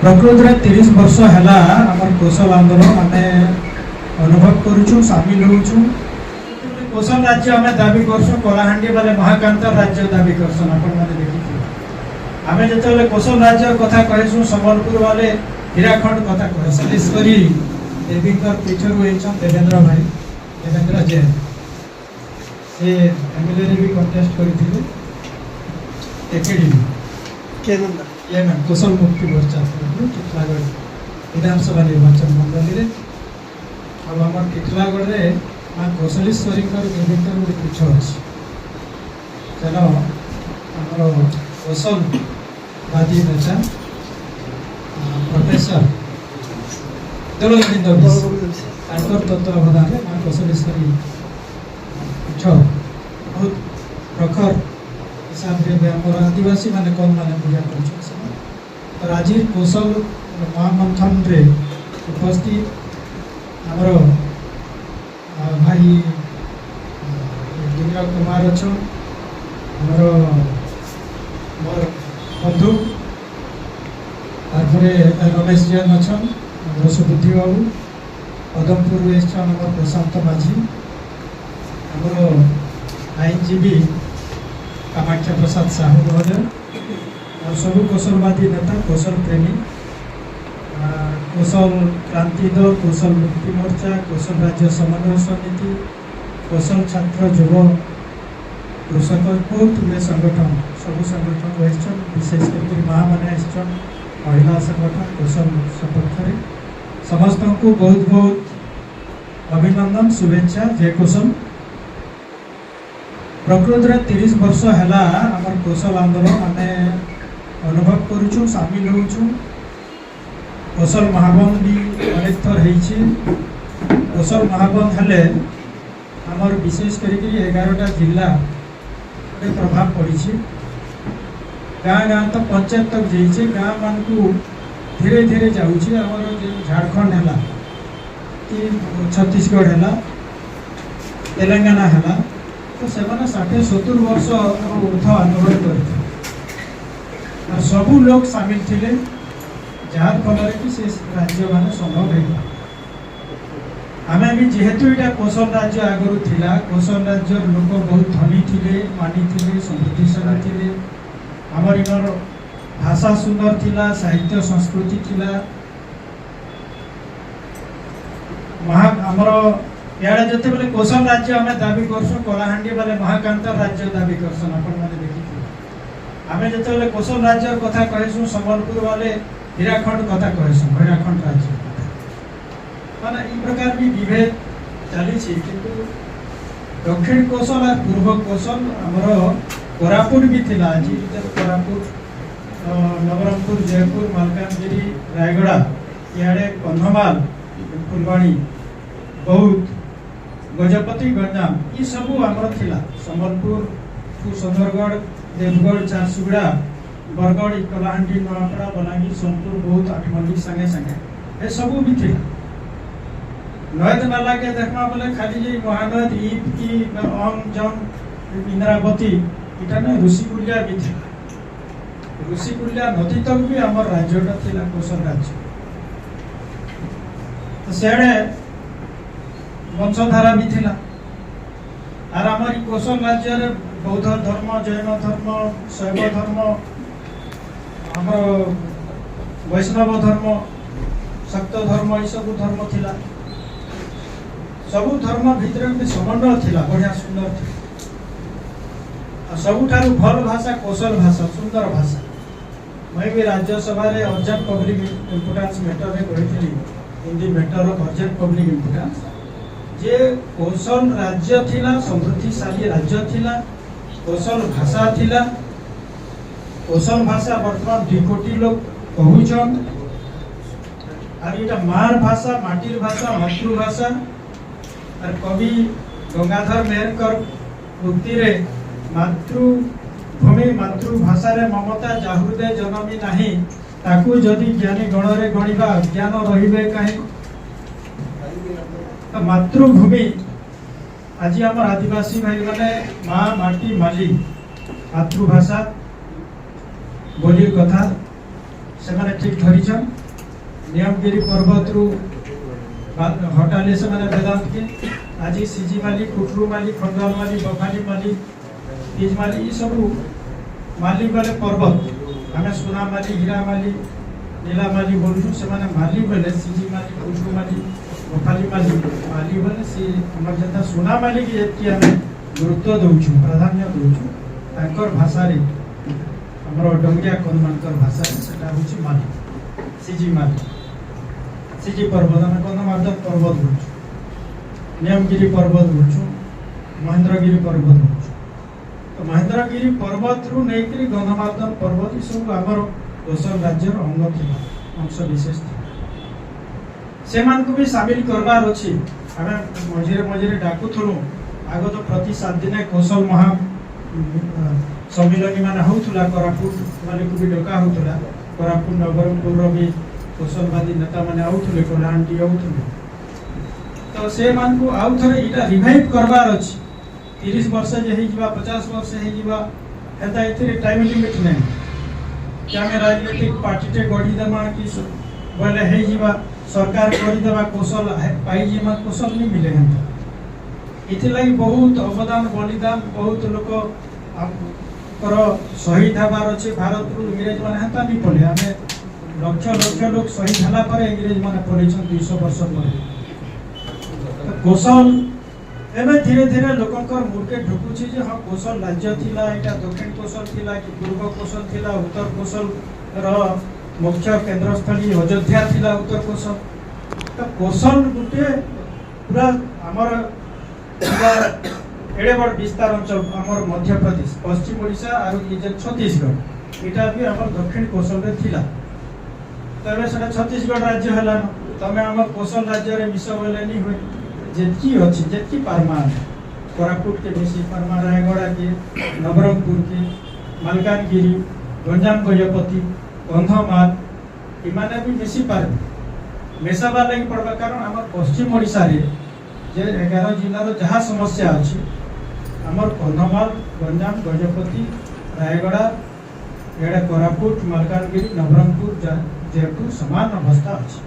प्रकृति 30 वर्ष है आम कौशल आंदोलन आम अनुभव करुचु सामिल होचु। कौशल राज्य आम दाबी करसु कलाहांडी वाले महाकांत राज्य दाबी करसन आपण माने देखि आम जो कौशल राज्य कथा कहसु संबलपुर वाले हीराखंड कथा कहसु ईश्वरी देवी पीछर देवेंद्र भाई देवेंद्र जैन से एमएलए भी कंटेस्ट करथिले एकेडी कौशल मुक्ति मोर्चा टिटलागढ़ विधानसभा निर्वाचन मंडल अब आम टिटलागढ़ में माँ कौशलेश्वरी देवी गोटे पीठ अच्छी चलो आम कौशलवादी नेता प्रोफेसर दलगोविंद तत्वावधान में माँ कौशलेश्वरी पीठ बहुत प्रखर हिसाब से आम आदिवासी माने कौन माने पूजा कर आज कौशल महामंथन रे उपस्थित आमर भाई दिव्य कुमार अच्छा आमर मोर बंधु तारपरे रमेश जैन अच्छा सुबुद्धि बाबू पदमपुर आम प्रशांत माझी आमर आईनजीवी कामाख्या प्रसाद साहू महोदय और सब कौशलवादी नेता कौशल प्रेमी कौशल क्रांति दल कौशल मुक्ति मोर्चा कौशल राज्य समन्वय समिति कौशल छात्र युव कृषक बहुत गुड़े संगठन सब संगठन रही विशेषकर माँ मैंने महिला संगठन कौशल सपक्ष समस्त को बहुत बहुत अभिनंदन शुभेच्छा जय कौशल। प्रकृति 30 वर्ष है आम कौशल आंदोलन आम अनुभव करुचु सामिल होचु। कौशल महाबंध भी अनेक थर कौशल महाबंध हेले आमर विशेष करके 11टा जिला गोटे प्रभाव पड़ी गाँ गाँ तो पंचायत तक जाइए गाँ मान को धीरे धीरे जाऊँगी आमर झारखंड है कि छत्तीसगढ़ है तेलंगाना है तो से 60-70 वर्ष ऊर्ध आंदोलन कर सबू लोग सामिल थे जार फल कि से राज्य मान संभव है आम भी जेहेतु यहाँ कौशल राज्य आगु थिला कौशल राज्य लोक बहुत धनी थे मानी थे समृद्धिशाली थे आमर इन भाषा सुंदर थिला साहित्य संस्कृति थिला आमर इे जिते बेले कौशल राज्य आम दाबी करसु कलाहांडी वाले महाकांत राज्य दाबी करसन आपण माने देखि आम जो कौशल राज्य कथा कहसु संबलपुर वाले हीराखंड कथा कहसु हीराखंड राज्य माने ई प्रकार भी विभेद चली किंतु दक्षिण कौशल और पूर्व कौशल आमर कोरापुट भी थिला आज कोरापुट नवरंगपुर जयपुर मालकानगिरी रायगड़ा इे कंधमाल फुलवाणी बहुत गजपति गंजाम ये सब आमर थिला संबलपुर सुंदरगढ़ देवगढ़ झारसुगुड़ा बरगढ़ कलाहांडी नवापड़ा बलांगीर सोनपुर बहुत आठमल्लिक संगे संगे ये सब भी थिला नद नाला के देखा बोले खाली महानद ईप की अंग जंग इंद्रावती इटा ना ऋषिकुलिया भी थिला ऋषिकुलिया नदी तक भी आमर राज्यटा थिला कौशल राज्य तो सेड़े वंशधारा भी थिला और आम कौशल राज्य बौद्ध धर्म जैन धर्म शैव धर्म आम वैष्णव धर्म शक्त धर्म ये सब धर्म थिला सबु धर्म भितर गोटे समन्वय थिला बढ़िया सुंदर थी सबुठारु भल भाषा कौशल भाषा सुंदर भाषा मैं भी राज्यसभा रे अर्जेंट पब्लिक इम्पोर्टेंस मैटर में कही Hindi matter of urgent public importance जे कौशल राज्य थिला समृद्धिशाली राज्य थिला कौशल भाषा थिला कौशल भाषा बर्तमान 2 कोटी लोग कहूचन और ये मार भाषा माटिर भाषा मातृभाषा और कवि गंगाधर मेहरकर उक्ति रे मातृभूमि मातृभाषा रे ममता जाहृदे जनमी नाही ताकू जदि ज्ञानी गण रे गणिबा ज्ञान रहिबे काहे मातृभूमि आज आम आदिवासी भाई मैंने माँ माटी माली मातृभाषा बोली कथा से ठीक धरीछन नियमगिरी पर्वत रु हटाले से वेदांत के आज सीजी माली कुटरू माली खंडाल माली बफाली माली तीज माली ये सब माली बेले पर्वत आम सोना माली हीरा माली नीला माली बोलूँ से माली बेले सीजी माली कुटरू माली बफाली माली माली बेले सी आम जता सोना माली की आम गुरुत्व दौचु प्राधान्य दौचु तांकर भाषा रे हमर डंगिया कोन मानकर भाषा सेटा होची माली सीजी माली सीजी पर्वत आम गंधमार्दन पर्वत बोलूँ नियमगिरी पर्वत बोलूँ महेंद्रगिरी पर्वत बोलूँ तो महेंद्रगिरी पर्वत रु नहीं गंधमार्दन पर्वत ये सब आमर कोसल राज्यर अंग थी अंश विशेष थी से भी सामिल करवार अच्छी आम मझे मझे डाकुलु आग तो प्रति 7 दिन कौशल महा सम्मिलनी मान होता कोरापुट माने को भी डका होता कोरापुट नवरंगपुर भी कौशलवादी नेता मैंने आउले कलाहांडी आउले तो से मान को आउ थे यहाँ रिवाइव करवार अच्छी 30 वर्ष जे 50 वर्ष होता ये टाइम लिमिट नहीं कि आम राजनीतिक पार्टी टे गढ़ीदेमा कि बोले हो सरकार करदेवा कौशल पाइजिमा कौशल नहीं मिले इथिलागि बहुत अवदान बलिदान बहुत लोक शहीद हबार अच्छे भारत रु इंग्रेज मैंने हेता नहीं पड़े आम लक्ष लक्ष लोग शहीद है इंग्रेज मैंने पड़े 200 वर्ष पर कौशल एवं धीरे धीरे लोकंकर मुर्के ढुकुची जे हाँ कौशल राज्य थिला एटा दक्षिण कौशल थिला कि पूर्व कौशल थिला उत्तर कौशल रो मुख्य केंद्रस्थली अयोध्या थिला उत्तर कौशल तो कौशल गुटे पूरा आमर एड़े बड़ विस्तार अंचल आमर मध्य प्रदेश पश्चिम ओडिशा और ये जे छत्तीसगढ़ एटा भी आमर दक्षिण कौशल रे थिला तबे सेटा छत्तीसगढ़ राज्य हला तमे आमर कौशल राज्य रे मिस बोले नहीं होय जेतकी अच्छी जेतकी पारमा कोरापुट के बेसी पारमा रायगढ़ के नवरंगपुर के मालकानगिरी गंजाम गजपति कंधमाल इमाने भी बेसी पार मेसाबा लगी पड़वा कारण आम पश्चिम ओडिशा रे जे 11 जिल्लार जहाँ समस्या अच्छी आमर कंधमाल गंजाम गजपति रायगढ़ एडे कोरापुट मालकानगिरी नवरंगपुर जेहेतु समान अवस्था अच्छी